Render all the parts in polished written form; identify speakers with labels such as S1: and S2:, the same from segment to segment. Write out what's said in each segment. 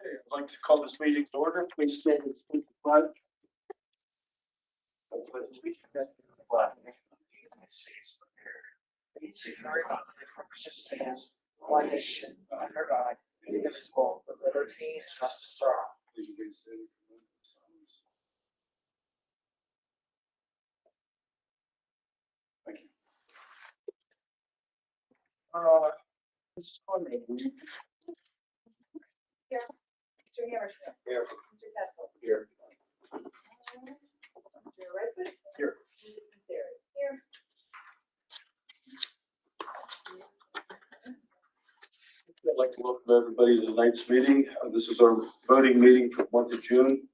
S1: I'd like to call this meeting to order. Please stand and salute the flag.
S2: One nation, under God, indivisible, with liberty and justice for all.
S1: Thank you. Mrs. Conrad, will you?
S3: Here. Mr. Hammerschmidt.
S1: Here.
S3: Mr. Ketchel.
S1: Here.
S3: Mr. Redwood.
S1: Here.
S3: Mrs. Masseri. Here.
S1: I'd like to welcome everybody to tonight's meeting. This is our voting meeting for the month of June.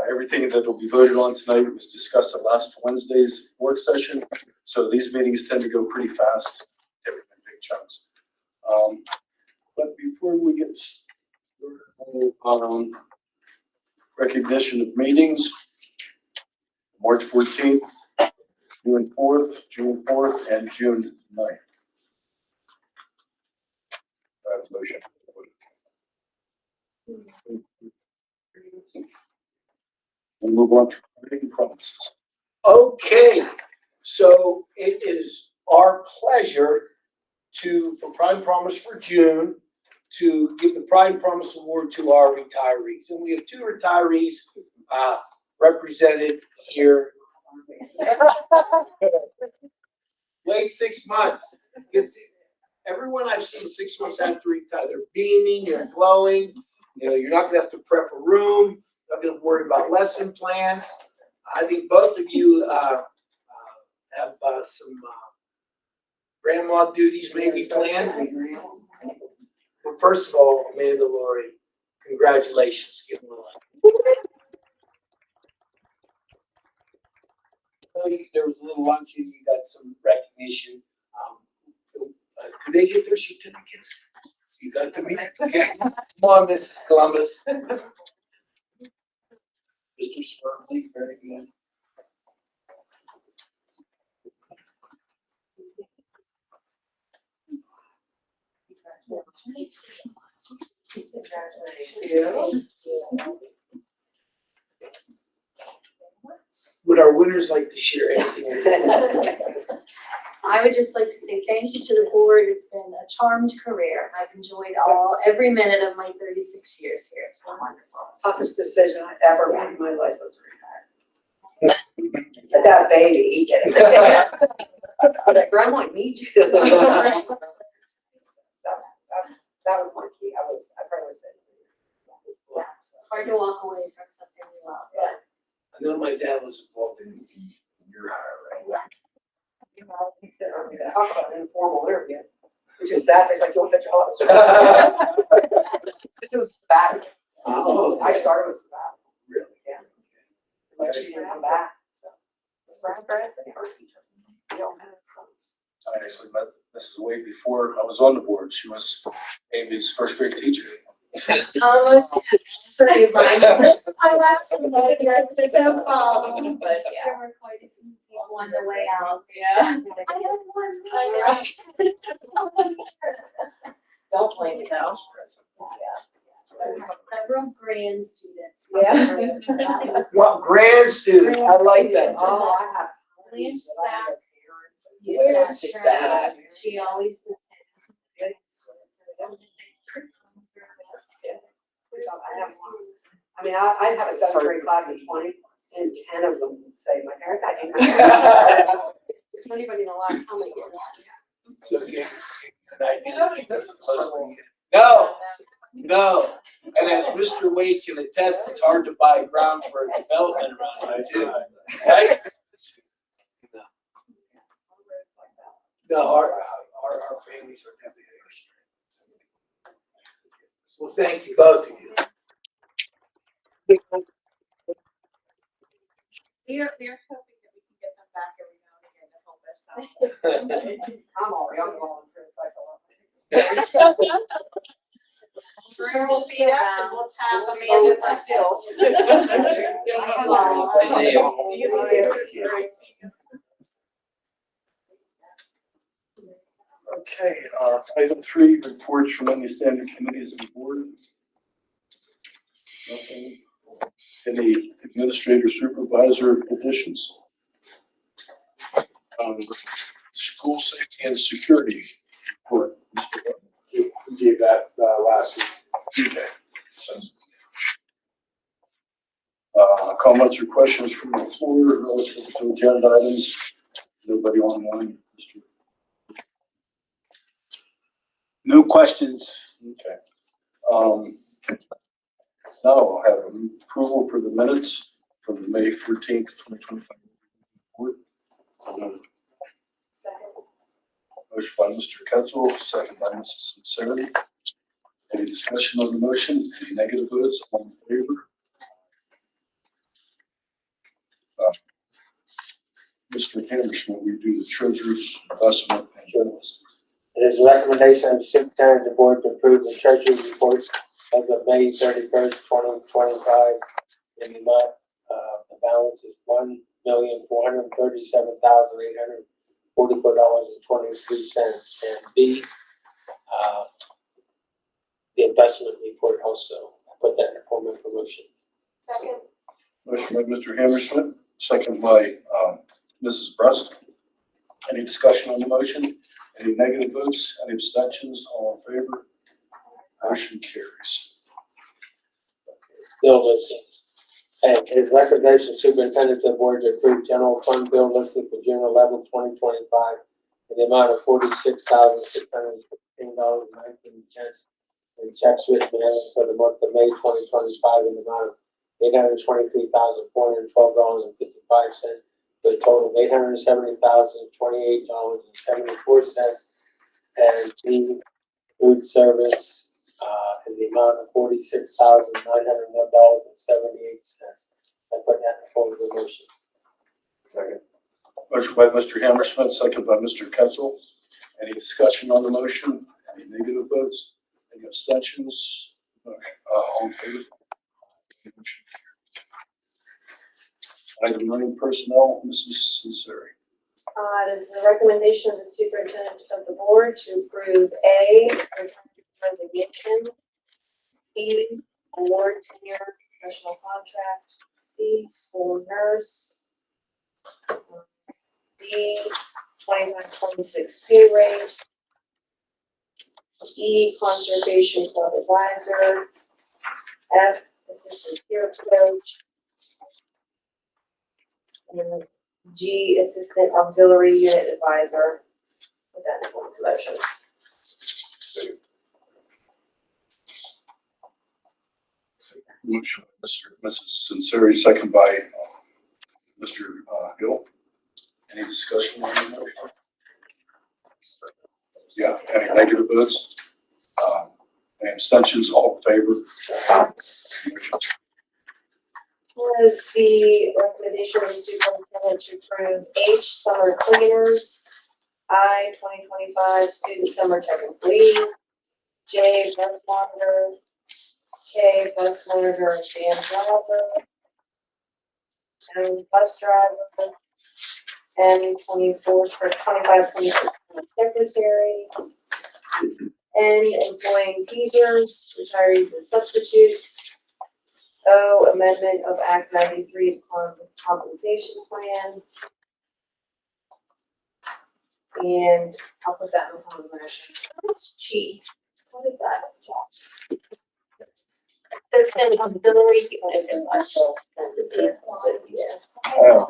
S1: Everything that will be voted on tonight was discussed at last Wednesday's work session. So these meetings tend to go pretty fast, everything in big chunks. But before we get started, recognition of meetings, March 14th, June 4th, and June 9th. Motion. We'll move on to written promises.
S4: Okay, so it is our pleasure for Prime Promise for June, to give the Prime Promise Award to our retirees. And we have two retirees represented here. Wait 6 months. Everyone I've seen 6 months after retire, they're beaming, they're glowing. You know, you're not gonna have to prep a room, not gonna worry about lesson plans. I think both of you have some grandma duties maybe planned. But first of all, Amanda Laurie, congratulations. Give them a line. There was a little luncheon, you got some recognition. Could they get their certificates? You got to meet. Okay. Come on, Mrs. Columbus. Mr. Spermley, very good. Would our winners like to share anything?
S5: I would just like to say thank you to the board. It's been a charmed career. I've enjoyed every minute of my 36 years here. It's been wonderful.
S2: Toughest decision I ever made in my life was to retire. But that baby, he did it. I was like, Grandma, I need you. That was my key. I probably said.
S5: Yeah, it's hard to walk away from something you love.
S2: Yeah.
S4: I know my dad was involved in your hire, right?
S2: You know, he said, I'm gonna talk about an informal interview. We just sat there, he's like, you want the job? It was bad.
S4: Oh,
S2: I started with sabbatical.
S4: Really?
S2: Yeah. Like she didn't come back, so. It's Brad, our teacher. You know, so.
S1: I actually met Mrs. Wade before I was on the board. She was Amy's first grade teacher.
S5: Almost pretty much. My last one was so calm, but yeah. There were quite a few people on the way out.
S3: Yeah.
S5: I had one. I know.
S2: Don't blame yourself.
S5: Several grand students.
S3: Yeah.
S4: What grand student? I like that.
S2: Oh, I have.
S5: Blanche Sack.
S4: Blanche Sack.
S5: She always did.
S2: I mean, I have a seventh grade class of 20, and 10 of them would say, my parents, I didn't have. Anybody know last time I get
S4: So, yeah, no. And as Mr. Wade can attest, it's hard to buy ground for a development around here too, right? No, our families are definitely. Well, thank you, both of you.
S3: We're hoping that we can get them back every now and again to help us out.
S2: I'm all young, volunteer cycle.
S3: Drew will feed us and we'll tap Amanda for stills.
S1: Okay, item 3, reports from any standing committees of the board. Nothing. Any administrator supervisor additions? School safety and security report. Mr. Webb.
S6: We gave that last week.
S1: Okay. Comments or questions from the floor relative to agenda items? Nobody online? Mr.
S6: No questions.
S1: Okay. Now I'll have approval for the minutes from the May 14th, 2025 report.
S2: Second.
S1: Motion by Mr. Ketchel, second by Mrs. Sincerity. Any discussion on the motion? Any negative votes? All in favor? Mr. Hammerschmidt, we do the treasurer's investment and journalist.
S7: It is a recommendation of the superintendent of the board to approve the treasurer's report as of May 31st, 2025. In the amount, the balance is $1,437,844.23. And B, the investment report also. I put that in the form of a motion.
S2: Second.
S1: Motion by Mr. Hammerschmidt, second by Mrs. Brust. Any discussion on the motion? Any negative votes? Any abstentions? All in favor? Motion carries.
S7: Bill listings. And it is recommendation superintendent of the board to approve general fund bill listing for June 11, 2025 in the amount of $46,615.19 and checks written mailings for the month of May 2025 in the amount of $823,412.55 for a total of $870,028.74. And B, food service in the amount of $46,901.78. I put that in the form of a motion.
S1: Second. Motion by Mr. Hammerschmidt, second by Mr. Ketchel. Any discussion on the motion? Any negative votes? Any abstentions? All in favor? Motion carries. Item 9, personnel, Mrs. Sinceri.
S5: It is the recommendation of the superintendent of the board to approve A, resignation, B, award tenure professional contract, C, school nurse, D, 25-26 pay raise, E, conservation club advisor, F, assistant peer coach, and G, assistant auxiliary unit advisor. Put that in the form of motion.
S1: Motion by Mrs. Sinceri, second by Mr. Hill. Any discussion on the motion? Yeah, any negative votes? Any abstentions? All in favor? Motion
S5: Was the recommendation of the superintendent to approve H, summer cleaners, I, 2025 student summer technical leave, J, bus monitor, K, bus monitor and van driver, and bus driver, and 25-26 secretary, and employing Peasers, retirees and substitutes, O, amendment of Act 93 compensation plan. And I'll put that in the form of motion. G, what is that? Assistant auxiliary unit advisor.
S1: Oh.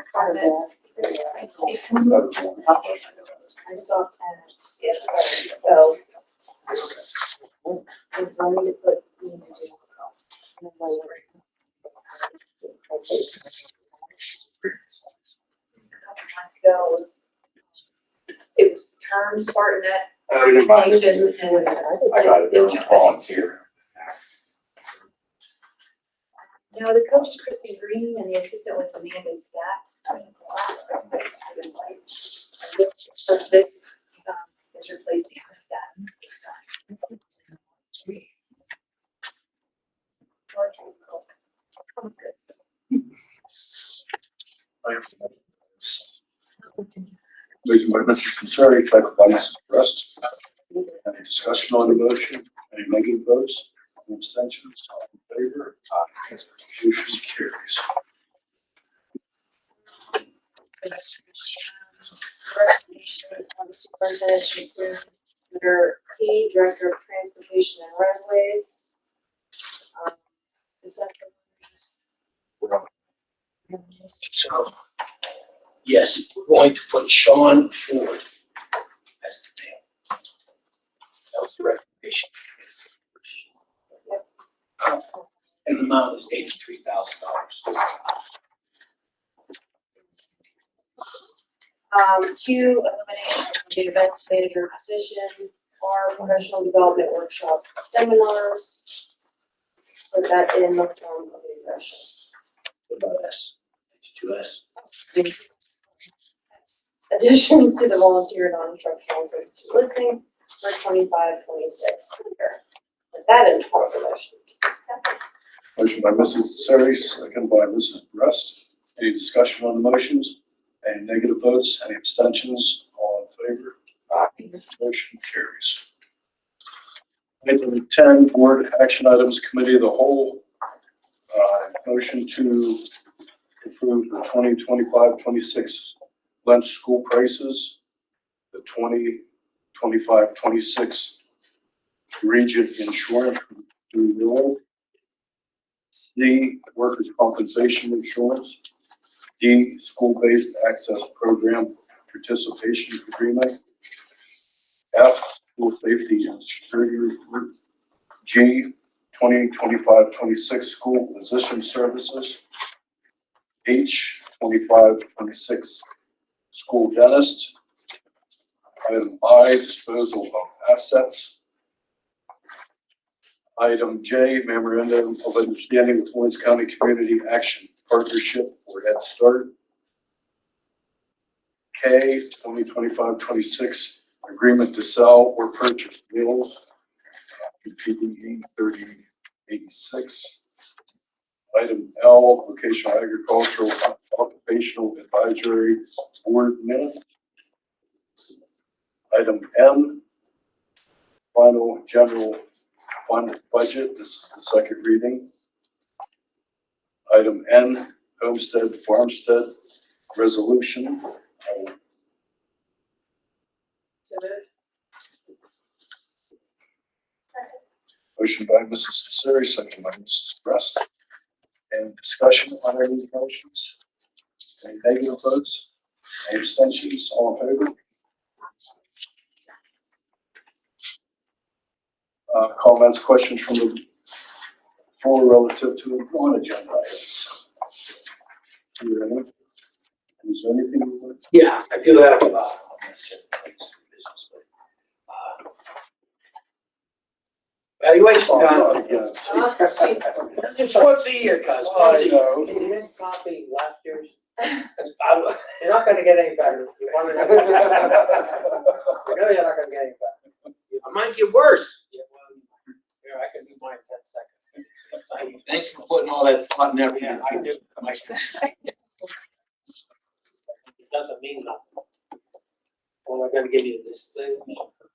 S5: I stopped at, yeah, so. Just wanted to put. It was term Spartanet.
S6: Never mind.
S5: Education, and
S6: I got it, there was volunteer.
S5: no, the coach is Kristen Green and the assistant was Amanda Stats. So this is replacing her Stats. Sounds good.
S1: Motion by Mr. Sinceri, second by Mrs. Rust. Any discussion on the motion? Any negative votes? Any abstentions? All in favor? Motion carries.
S5: Recommendation of the superintendent to approve under P, Director of Transportation and Roadways. Is that the?
S4: So, yes, we're going to put Sean Ford as the name. That was the recommendation. And the amount is $83,000.
S5: Q, elimination of the events manager position, R, professional development workshops, and seminars. Put that in the form of a motion.
S4: What about S? It's 2S.
S5: That's additions to the volunteer non-instructional substitute listing for 25-26 year. Put that in the form of a motion.
S1: Motion by Mrs. Sari, second by Mrs. Brust. Any discussion on the motions? Any negative votes? Any abstentions? All in favor? Motion carries. Item 10, Board Action Items Committee of the Whole. Motion to approve the 2025-26 lunch school prices, the 2025-26 region insurance renewal, C, workers' compensation insurance, D, school-based access program participation agreement, F, school safety and security report, G, 2025-26 school physician services, H, 25-26 school dentist, item I, disposal of assets, item J, memorandum of understanding with Lawrence County Community Action Partnership for Head Start, K, 2025-26 agreement to sell or purchase meals, PPE 3086. Item L, vocational agricultural occupational advisory board minutes. Item M, final general fund budget. This is the second reading. Item N, homestead farmstead resolution.
S5: So moved.
S1: Motion by Mrs. Cesari, second by Mrs. Brust. Any discussion on any motions? Any negative votes? Any abstentions? All in favor? Comments, questions from the floor relative to non-agenda items? Is there anything? you want?
S4: Yeah, I do have, valuation done.
S1: Oh, again.
S4: It's once a year, cuz, once a year.
S1: know.
S7: Can you make copy last year's?
S4: I-
S7: You're not gonna get any better. You want to know? You know you're not gonna get any better.
S4: I might get worse.
S7: Yeah, well, here, I can do mine in 10 seconds.
S4: Thanks for putting all that thought and effort
S7: Yeah,
S4: into
S7: I
S4: it.
S7: do. It doesn't mean nothing. Well, I'm gonna give you this thing.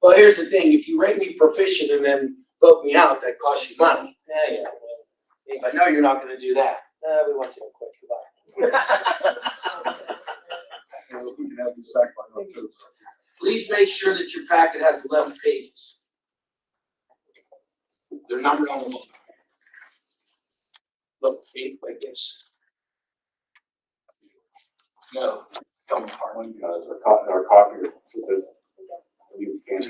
S4: Well, here's the thing, if you rate me proficient and then vote me out, that costs you money.
S7: Yeah, yeah.
S4: I know you're not gonna do that.
S7: We want you to quit. Goodbye.
S1: Well, we can have this back by October.
S4: Please make sure that your packet has 11 pages. They're numbered on the book. Look, see, like this. No, come apart.
S6: One guys are copier, so that you can.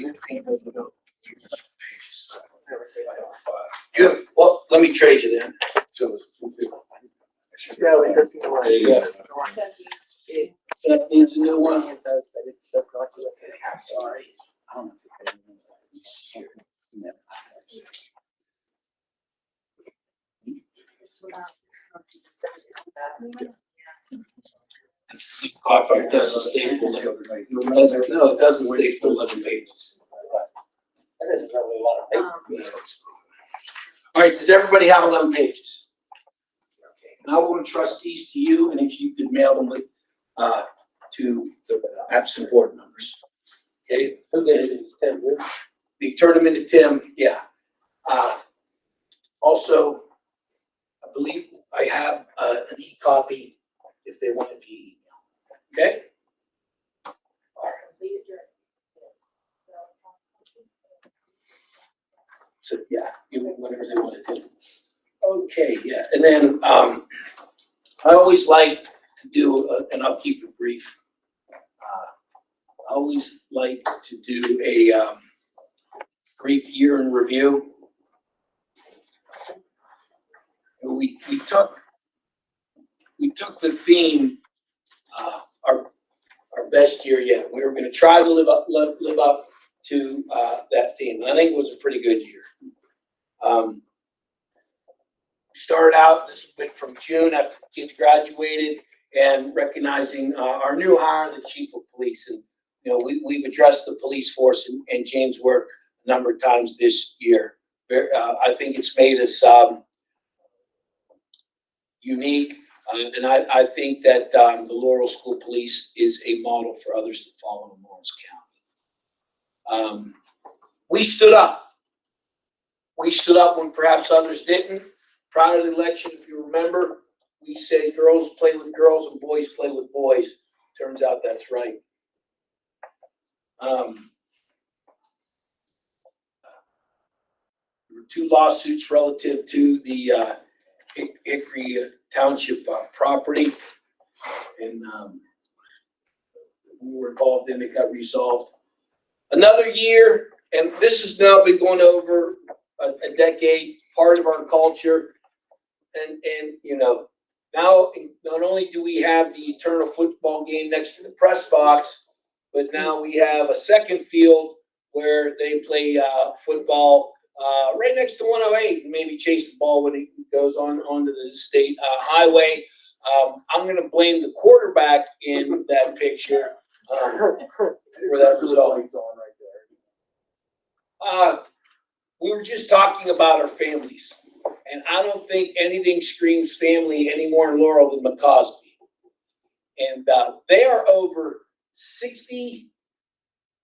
S4: You have, well, let me trade you then.
S7: No, it doesn't.
S4: There you go. That needs a new one.
S7: It does, but it does not do it.
S4: I'm sorry. Copy doesn't staple. No, it doesn't staple 11 pages.
S7: That isn't really a lot of paper.
S4: All right, does everybody have 11 pages? And I will entrust these to you, and if you could mail them with, to the absent board members. Okay,
S7: Who gets it? Tim, you?
S4: we turn them into Tim, yeah. Also, I have an e-copy if they want it via email. Okay? So, yeah, whatever they want to do. Okay, yeah, and then, I always like to do, and I'll keep it brief. I always like to do a, brief year in review. We took the theme, our best year yet. We were gonna try to live up to, that theme, and I think it was a pretty good year. Started out, this was from June after the kids graduated, and recognizing our new hire, the chief of police. And, you know, we've addressed the police force and James' work a number of times this year. I think it's made us unique, and I think that the Laurel School Police is a model for others to follow in Lawrence County. We stood up. We stood up when perhaps others didn't. Prior to the election, if you remember, we said girls play with girls and boys play with boys. Turns out that's right. There were 2 lawsuits relative to the Hickory Township property, and we were involved in it, got resolved. Another year, and this has now been going over a decade, part of our culture. And you know, now not only do we have the eternal football game next to the press box, but now we have a second field where they play football right next to 108 and maybe chase the ball when it goes onto the state highway. I'm going to blame the quarterback in that picture for that result. We were just talking about our families. And I don't think anything screams family anymore in Laurel than McCosby. And they are over 60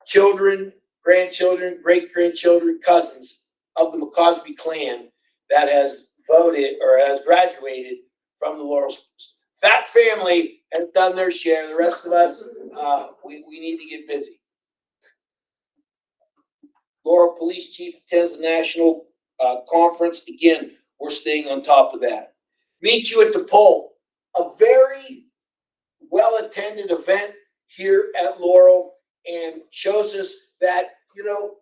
S4: children, grandchildren, great-grandchildren, cousins of the McCosby clan that has voted or has graduated from the Laurel schools. That family has done their share. The rest of us, we need to get busy. Laurel Police Chief attends the national conference. Again, we're staying on top of that. Meet you at the poll. A very well-attended event here at Laurel, and shows us that, you know,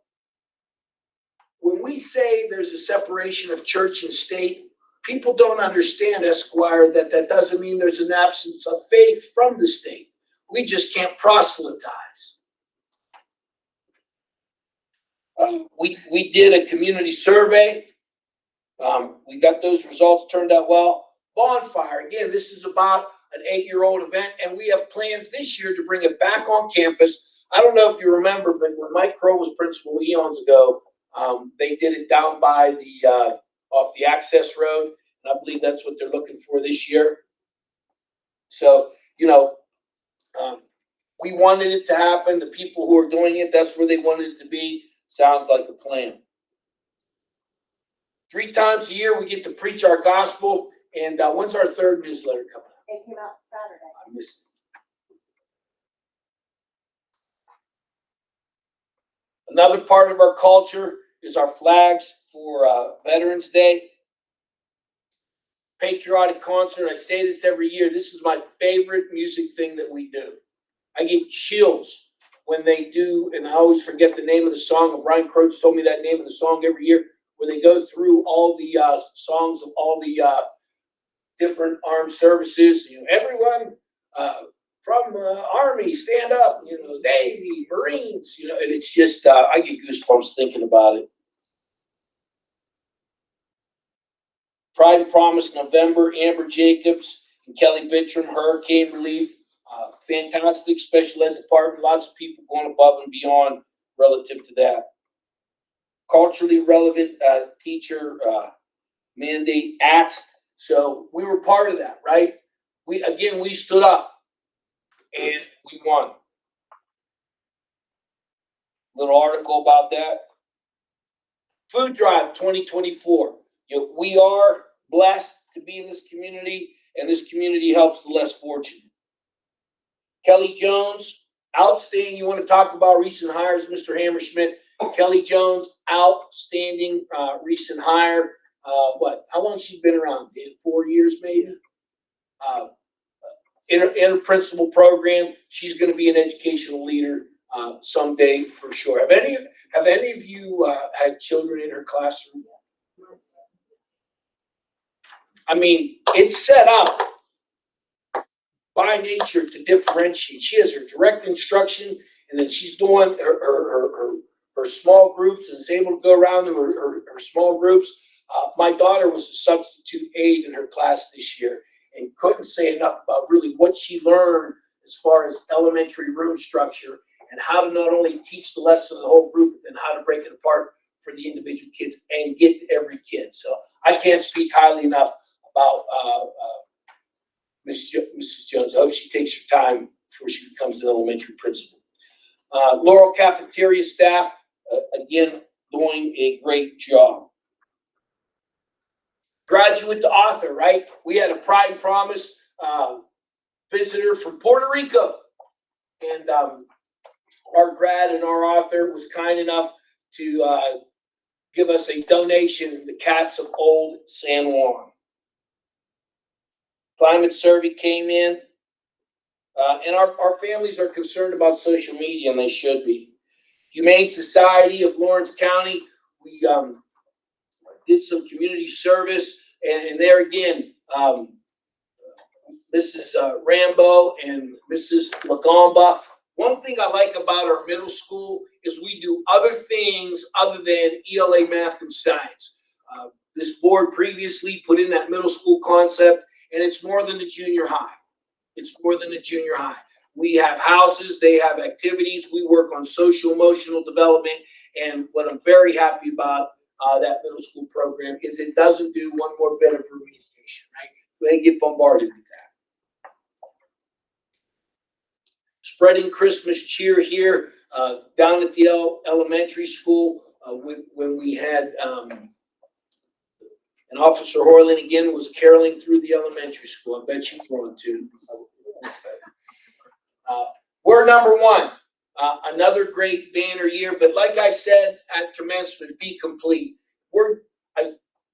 S4: when we say there's a separation of church and state, people don't understand, Esquire, that doesn't mean there's an absence of faith from the state. We just can't proselytize. We did a community survey. We got those results, turned out well. Bonfire, again, this is about an 8-year-old event, and we have plans this year to bring it back on campus. I don't know if you remember, but when Mike Crow was principal eons ago, they did it down by the off the access road, and I believe that's what they're looking for this year. So, you know, we wanted it to happen. The people who are doing it, that's where they wanted it to be. Sounds like a plan. 3 times a year, we get to preach our gospel. And when's our 3rd newsletter coming out?
S3: It came out Saturday.
S4: I missed it. Another part of our culture is our flags for Veterans Day. Patriotic concert. I say this every year. This is my favorite music thing that we do. I get chills when they do, and I always forget the name of the song. Brian Croach told me that name of the song every year, where they go through all the songs of all the different armed services. You know, everyone from Army, stand up. You know, Navy, Marines. You know, and it's just I get goosebumps thinking about it. Pride and Promise November. Amber Jacobs and Kelly Bittram, hurricane relief. Fantastic special ed department. Lots of people going above and beyond relative to that. Culturally relevant teacher mandate axed. So we were part of that, right? We stood up and we won. Little article about that. Food Drive 2024. You know, we are blessed to be in this community, and this community helps the less fortunate. Kelly Jones, outstanding. You want to talk about recent hires, Mr. Hammerschmidt? Kelly Jones, outstanding recent hire. How long she's been around? 4 years maybe? In her principal program, she's going to be an educational leader someday for sure. Have any of you had children in her classroom? I mean, it's set up by nature to differentiate. She has her direct instruction, and then she's doing her small groups and is able to go around to her small groups. My daughter was a substitute aide in her class this year and couldn't say enough about really what she learned as far as elementary room structure and how to not only teach the lesson to the whole group, but then how to break it apart for the individual kids and get to every kid. So I can't speak highly enough about Mrs. Jones. I hope she takes her time before she becomes an elementary principal. Laurel cafeteria staff, again, doing a great job. Graduate to author, right? We had a Pride and Promise visitor from Puerto Rico. And our grad and our author was kind enough to give us a donation, the Cats of Old San Juan. Climate survey came in, and our families are concerned about social media, and they should be. Humane Society of Lawrence County, we did some community service, and there again, Mrs. Rambo and Mrs. Lagomba. One thing I like about our middle school is we do other things other than ELA, math, and science. This board previously put in that middle school concept, and it's more than the junior high. It's more than the junior high. We have houses, they have activities, we work on social emotional development, and what I'm very happy about that middle school program is it doesn't do one more bit of remediation, right? They get bombarded with that. Spreading Christmas cheer here down at the elementary school when we had and Officer Horland again was caroling through the elementary school. I bet you throwing two. We're number one. Another great banner year, but like I said at commencement, be complete.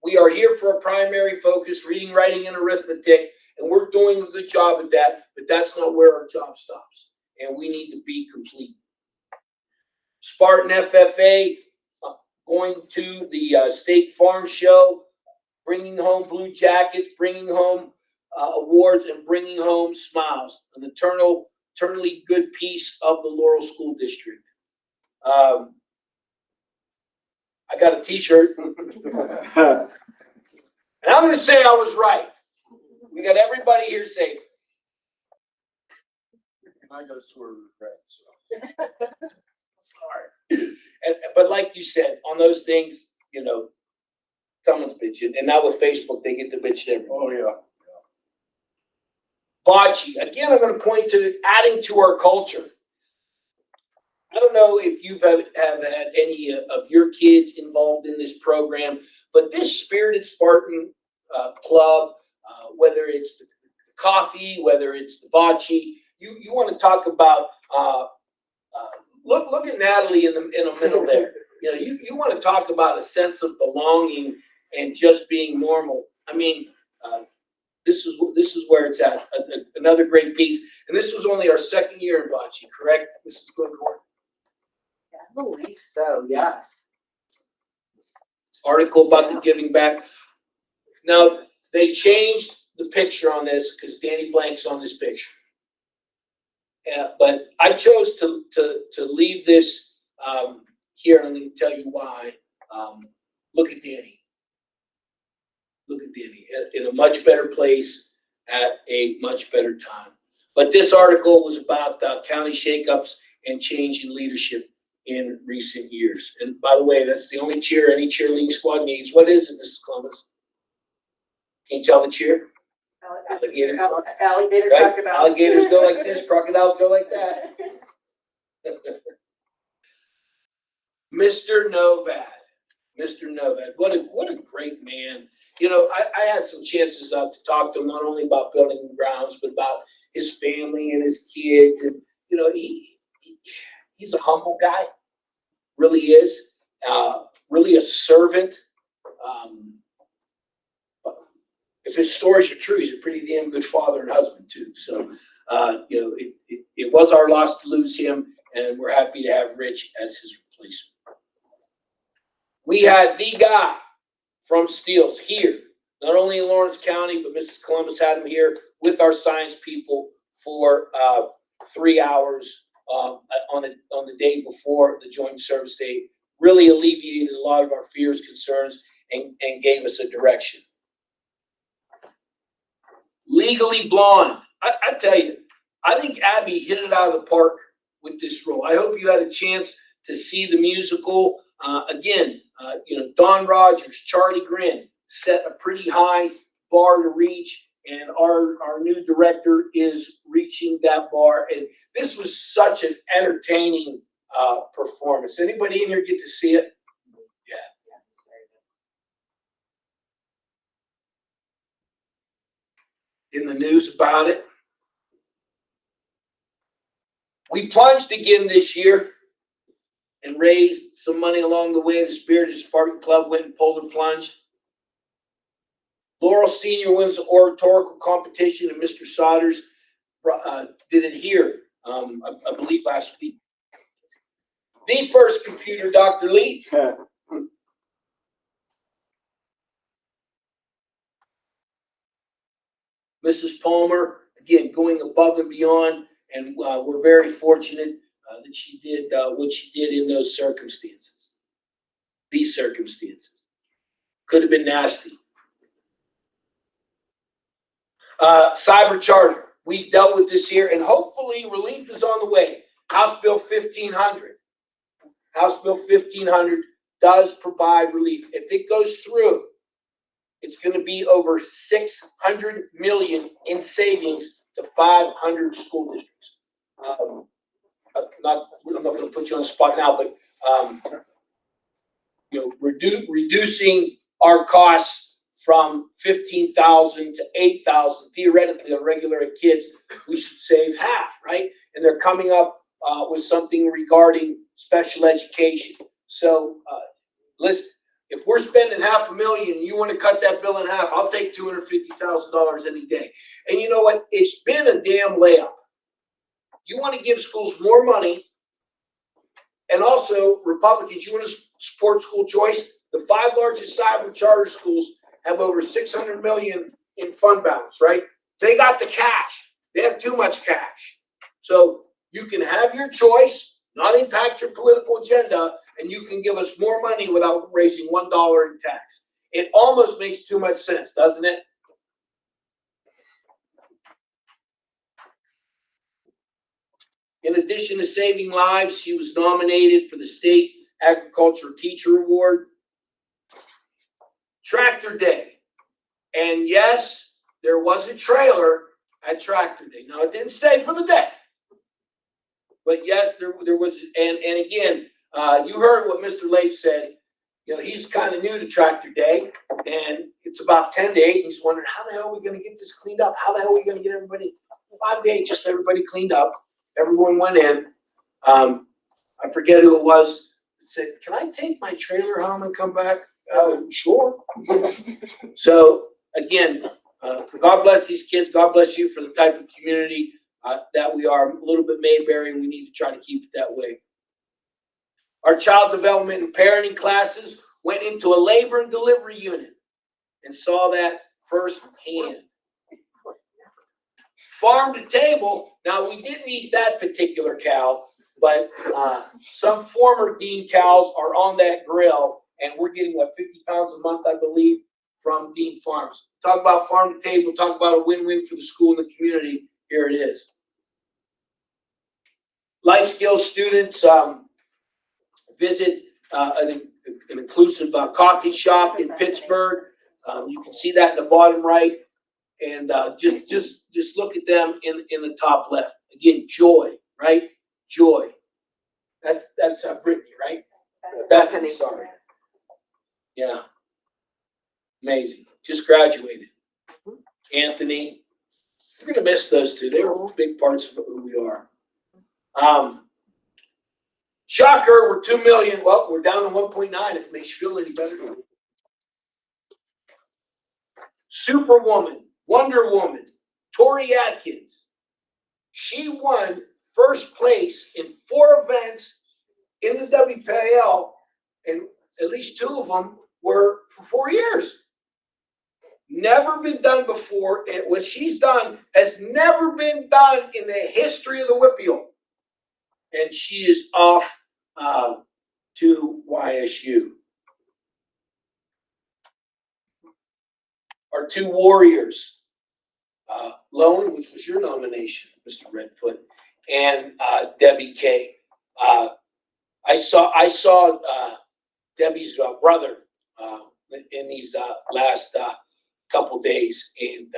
S4: We are here for a primary focus, reading, writing, and arithmetic, and we're doing a good job at that, but that's not where our job stops, and we need to be complete. Spartan FFA going to the State Farm Show, bringing home blue jackets, bringing home awards, and bringing home smiles. An eternally good piece of the Laurel School District. I got a T-shirt, and I'm going to say I was right. We got everybody here safe.
S1: And I got a sort of regret, so.
S4: Sorry. But like you said, on those things, you know, someone's bitching. And now with Facebook, they get to bitch everywhere.
S1: Oh, yeah.
S4: Bocce. Again, I'm going to point to adding to our culture. I don't know if you've have had any of your kids involved in this program, but this Spirited Spartan Club, whether it's the coffee, whether it's the bocce, you want to talk about, look at Natalie in the middle there. You know, you want to talk about a sense of belonging and just being normal. I mean, this is where it's at. Another great piece. And this was only our second year in bocce, correct, Mrs. Glencore?
S2: I believe so, yes.
S4: Article about the giving back. Now, they changed the picture on this because Danny Blank's on this picture. But I chose to leave this here, and I'm going to tell you why. Look at Danny. Look at Danny in a much better place at a much better time. But this article was about county shakeups and change in leadership in recent years. And by the way, that's the only cheer any cheerleading squad needs. What is it, Mrs. Columbus? Can you tell the cheer? Alligator.
S2: Alligator
S4: Right?
S2: crocodile.
S4: Alligators go like this, crocodiles go like that. Mr. Novad. Mr. Novad. What a great man. You know, I had had some chances to talk to him, not only about building and grounds, but about his family and his kids. And, you know, he's a humble guy, really is, really a servant. If his stories are true, he's a pretty damn good father and husband too. So, you know, it was our loss to lose him, and we're happy to have Rich as his replacement. We had the guy from Steeles here, not only in Lawrence County, but Mrs. Columbus had him here with our science people for 3 hours on the day before the joint service day. Really alleviated a lot of our fears, concerns, and gave us a direction. Legally Blonde. I tell you, I think Abby hit it out of the park with this role. I hope you had a chance to see the musical. Again, you know, Don Rogers, Charlie Grin set a pretty high bar to reach, and our new director is reaching that bar. And this was such an entertaining performance. Anybody in here get to see it? In the news about it. We plunged again this year and raised some money along the way. The Spirited Spartan Club went and pulled and plunged. Laurel Senior wins the oratorical competition, and Mr. Sodders did it here, I believe last week. The first computer, Dr. Lee. Mrs. Palmer, again, going above and beyond, and we're very fortunate that she did what she did in those circumstances. These circumstances. Could have been nasty. Cyber Charter. We've dealt with this here, and hopefully relief is on the way. House Bill 1500. House Bill 1500 does provide relief. If it goes through, it's going to be over $600 million in savings to 500 school districts. I'm not going to put you on the spot now, but you know, reducing our costs from 15,000 to 8,000 theoretically on regular kids, we should save half, right? And they're coming up with something regarding special education. So listen. If we're spending $500,000 and you want to cut that bill in half, I'll take $250,000 any day. And you know what? It's been a damn layup. You want to give schools more money, and also Republicans, you want to support school choice? The 5 largest cyber charter schools have over $600 million in fund balance, right? They got the cash. They have too much cash. So you can have your choice, not impact your political agenda, and you can give us more money without raising $1 in tax. It almost makes too much sense, doesn't it? In addition to saving lives, she was nominated for the State Agriculture Teacher Award. Tractor Day. And yes, there was a trailer at Tractor Day. Now, it didn't stay for the day. But yes, there was, and again, you heard what Mr. Lape said. You know, he's kind of new to Tractor Day, and it's about 10 to 8. And he's wondering, how the hell are we going to get this cleaned up? How the hell are we going to get everybody 5 to 8, just everybody cleaned up? Everyone went in. I forget who it was. Said, can I take my trailer home and come back? Sure. So again, God bless these kids. God bless you for the type of community that we are. A little bit Mayberry, and we need to try to keep it that way. Our child development and parenting classes went into a labor and delivery unit and saw that firsthand. Farm to table. Now, we didn't eat that particular cow, but some former Dean cows are on that grill, and we're getting, what, 50 pounds a month, I believe, from Dean Farms. Talk about farm to table, talk about a win-win for the school and the community. Here it is. Life skills students visit an inclusive coffee shop in Pittsburgh. You can see that in the bottom right. And just look at them in the top left. Again, joy, right? Joy. That's Brittany, right? Bethany, sorry. Yeah. Amazing. Just graduated. Anthony. We're gonna miss those two. They were big parts of who we are. Shocker, we're 2 million. Well, we're down to 1.9 if it makes you feel any better. Superwoman, Wonder Woman, Tori Atkins. She won first place in 4 events in the WPL, and at least 2 of them were for 4 years. Never been done before, and what she's done has never been done in the history of the WPL. And she is off to YSU. Our 2 warriors, Lone, which was your nomination, Mr. Redfoot, and Debbie K. I saw Debbie's brother in these last couple days, and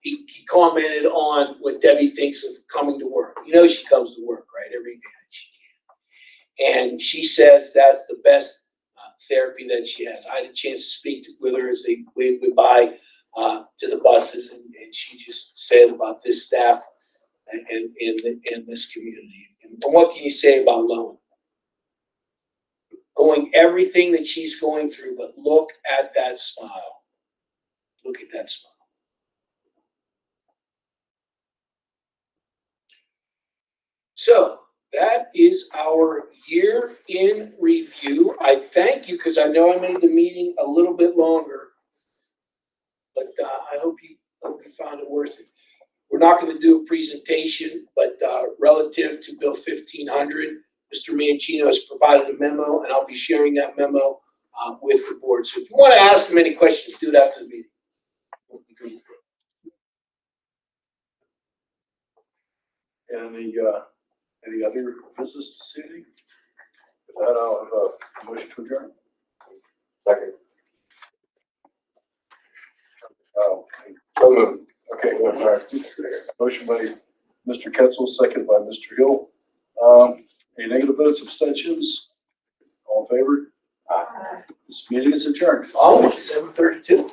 S4: he commented on what Debbie thinks of coming to work. You know, she comes to work, right, every day that she can. And she says that's the best therapy that she has. I had a chance to speak with her as they waved goodbye to the buses, and she just said about this staff and this community. And what can you say about Lone? Going everything that she's going through, but look at that smile. Look at that smile. So that is our year in review. I thank you because I know I made the meeting a little bit longer, but I hope you found it worth it. We're not going to do a presentation, but relative to Bill 1500, Mr. Mancino has provided a memo, and I'll be sharing that memo with the board. So if you want to ask him any questions, do it after the meeting.
S1: Any other business this evening? With that, I'll have a motion to adjourn.
S6: Second.
S1: So moved. Okay, all right. Motion by Mr. Ketchel, second by Mr. Hill. Any negative votes, abstentions? All in favor? This meeting is adjourned.
S4: Oh, 7:32.